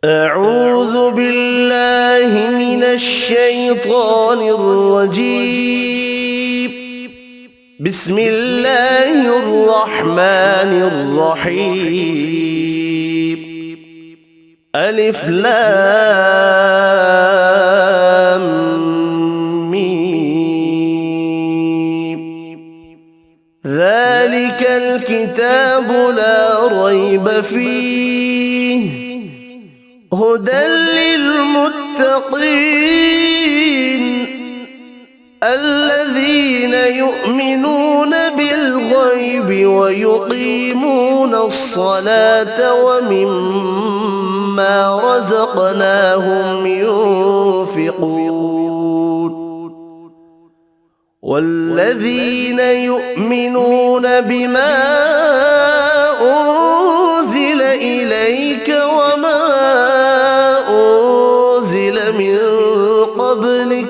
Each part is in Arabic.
أعوذ بالله من الشيطان الرجيم. بسم الله الرحمن الرحيم. ألف لام ميم. ذلك الكتاب لا ريب فيه هدى للمتقين الذين يؤمنون بالغيب ويقيمون الصلاة ومما رزقناهم ينفقون والذين يؤمنون بما أنزل إليك وما أنزل من قبلك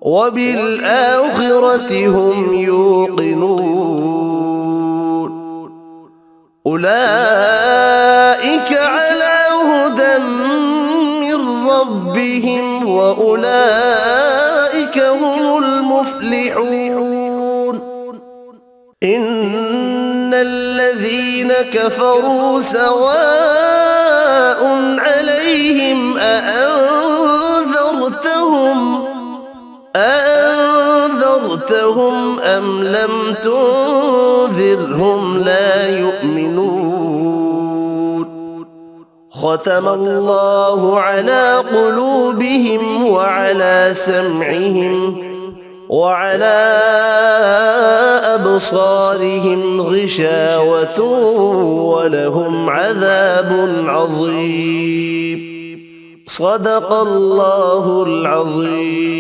وبالآخرة هم يوقنون أولئك على هدى من ربهم وأولئك هم المفلحون. إن الذين كفروا سواء عليهم أأنذرتهم أم لم تنذرهم لا يؤمنون. ختم الله على قلوبهم وعلى سمعهم وعلى أبصارهم غشاوة ولهم عذاب عظيم. صدق الله العظيم.